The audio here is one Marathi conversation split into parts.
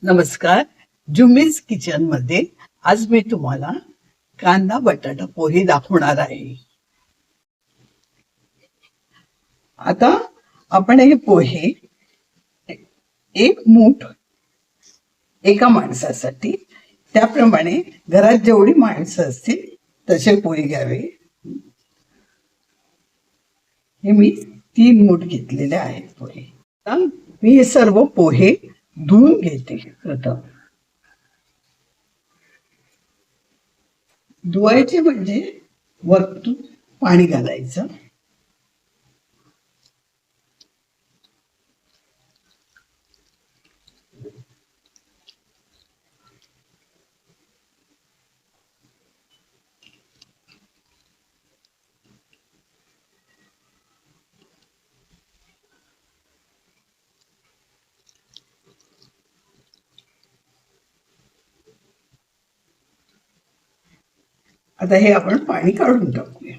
नमस्कार. जुम्मीज किचन मध्ये आज मी तुम्हाला कांदा बटाटा पोहे दाखवणार आहे. आता आपण हे पोहे एक मूठ एका माणसासाठी, त्याप्रमाणे घरात जेवढी माणसं असतील तसे पोहे घ्यावे. हे मी 3 मूठ घेतलेले आहेत पोहे. आता मी हे सर्व पोहे धुवून घेते. प्रथम धुवायचे म्हणजे वरतून पाणी घालायचं. आता हे आपण पाणी काढून टाकूया.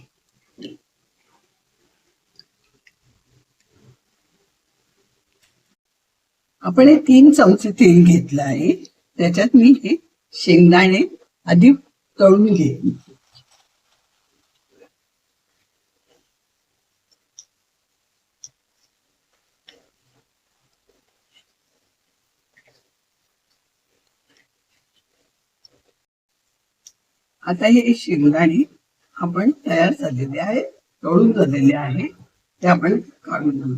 आपण हे 3 चमचे तेल घेतलं आहे. त्याच्यात मी हे शेंगदाणे आधी तळून घेईन. आता हे शेंगदाणे आपण तयार झालेले आहे, तळून झालेले आहे, ते आपण काढून घेऊ.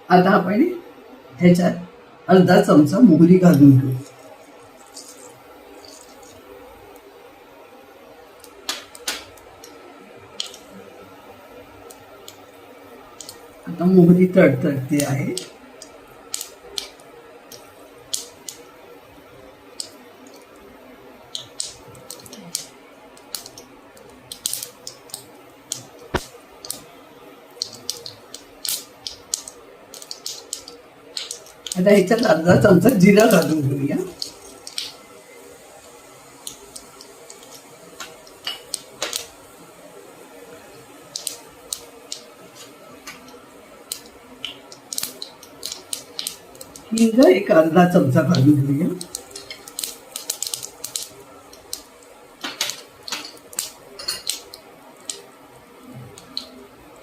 आता आपण ह्याच्यात अर्धा चमचा मोहरी घालून घेऊ. आता मोहरी तडतडते आहे. आता ह्याच्यात अर्धा चमचा जिरा घालून घेऊया. हिंग एक अर्धा चमचा घालून घेऊया.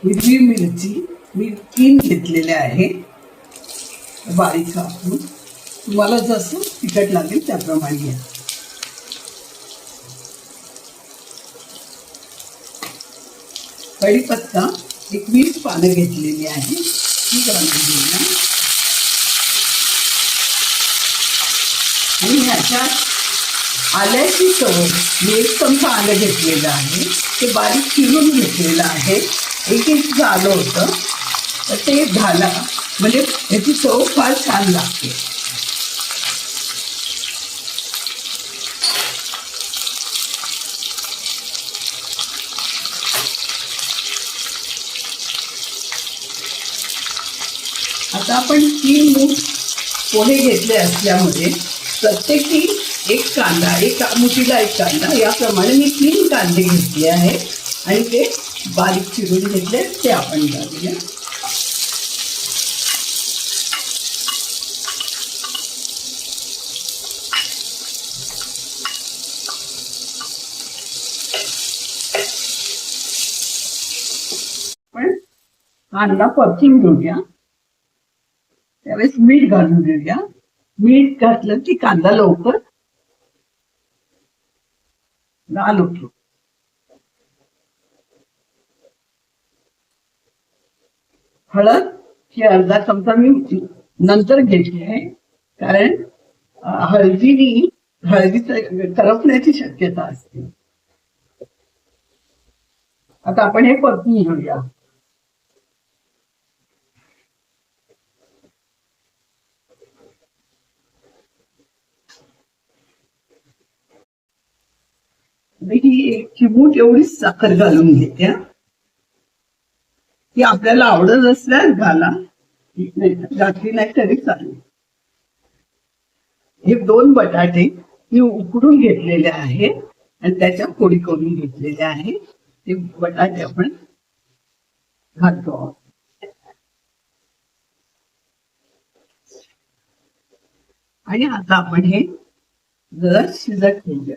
हिरवी मिरची मी 3 घेतलेल्या आहे, बारीक कापून. तुम्हाला जसं तिखट लागेल त्याप्रमाणे घ्या. कढीपत्ता एक 20 पानं घेतलेली आहे, ती घालून घेऊया. आणि ह्याच्यात आल्याची चव मी 1 चमचा आलं घेतलेलं आहे, ते बारीक चिरून घेतलेलं आहे. एक झालं होतं तर ते घाला, म्हणजे ह्याची चव फार छान लागते. आता आपण 3 मूठ पोहे घेतले असल्यामुळे प्रत्येकी एक कांदा, एक मुठीला एक कांदा, याप्रमाणे मी 3 कांदे घेतले आहे आणि ते बारीक चिरून घेतले, ते आपण घालूया. पण कांदा परतून घेऊया. त्यावेळेस मीठ घालून घेऊया. मीठ घातलं की कांदा लवकर लाल होतो. हळद ही अर्धा चमचा मी नंतर घेतली आहे, कारण हळदी करपण्याची शक्यता असते. आता आपण हे परतून घेऊया. ही 1 चिमूट एवढीच साखर घालून घेते. ती आपल्याला आवडत असल्यास घाला, नाही, घातली नाही तरी चालेल. हे 2 बटाटे मी उकडून घेतलेले आहे आणि त्याच्या फोडी करून घेतलेल्या आहे. ते बटाटे आपण घालतो आहोत. आणि आता आपण हे जरा शिजत ठेवूया.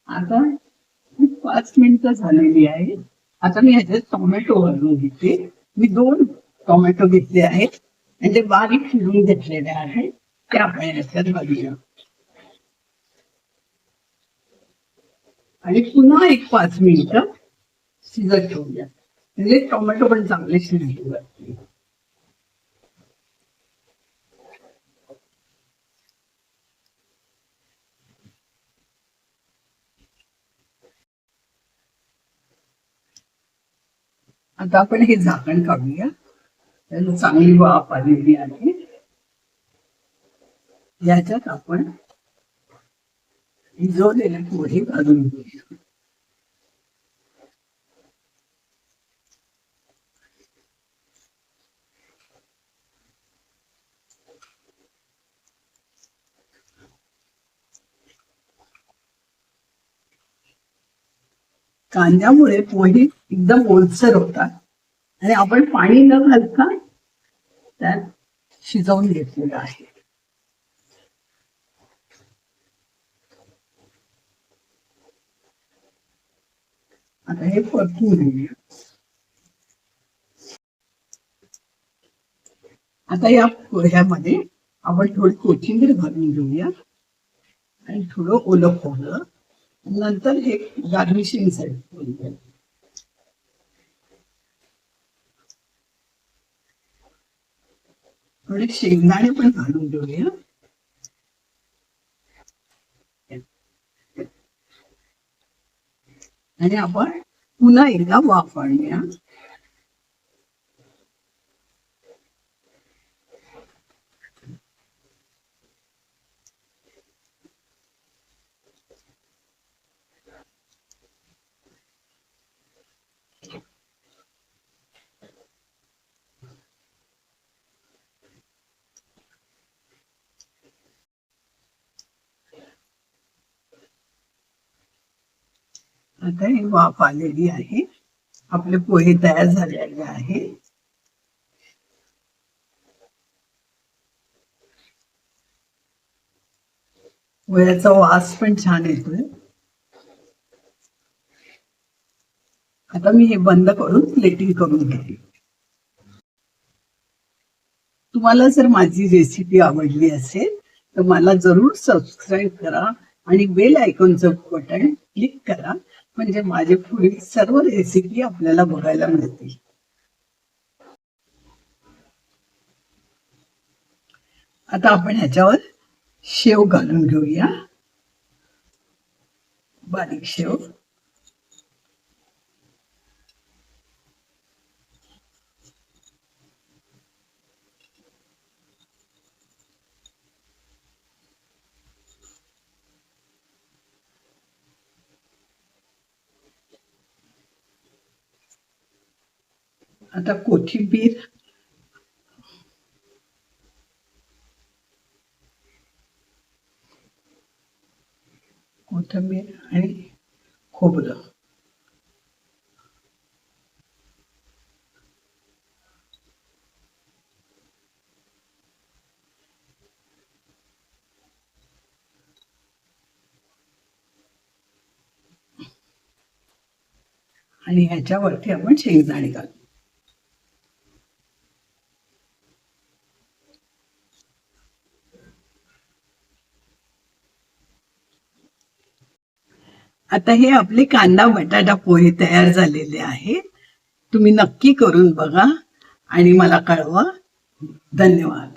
आता 5 मिनिटं झालेली आहे. आता मी ह्याच्यात टोमॅटो घालून घेते. मी 2 टोमॅटो घेतले आहेत आणि ते बारीक चिरून घेतलेले आहेत. ते आपण ह्याच्यात घालूया आणि पुन्हा एक 5 मिनिटं शिजत ठेवूया. म्हणजे टोमॅटो पण चांगले शिजले जातील. आता आपण हे झाकण काढूया. त्याला चांगली वाफ आलेली आहे. याच्यात आपण भिजवलेले पोहे घालून घेऊया. कांद्यामुळे पोहे एकदम ओलसर होतात आणि आपण पाणी न घालता त्यात शिजवून घेतलेलं आहे. आता हे परतून घेऊया. आता या पोह्यामध्ये आपण थोडी कोथिंबीर घालून घेऊया आणि थोडं ओलं खोबरं. नंतर हे गार्निशिंग साठी करूया. थोडे शेंगदाणे पण घालून घेऊया. आणि आपण पुन्हा एकदा वाफ आणूया. आता ही वाफ आलेली आहे. आपले पोहे तयार झालेले आहे. पोह्याचा वास पण छान येतोय. आता मी हे बंद करून प्लेटिंग करून घेते. तुम्हाला जर माझी रेसिपी आवडली असेल तर मला जरूर सबस्क्राईब करा आणि बेल आयकॉनचं बटन क्लिक करा. म्हणजे माझे पुढील सर्व रेसिपी आपल्याला बघायला मिळतील. आता आपण ह्याच्यावर शेव घालून घेऊया. बारीक शेव. आता कोथिंबीर. आणि खोबरं. आणि ह्याच्यावरती आपण शेंगदाणे घालू. आता हे आपले कांदा बटाटा पोहे तयार झालेले आहे. तुम्ही नक्की करून बघा आणि मला कळवा. धन्यवाद.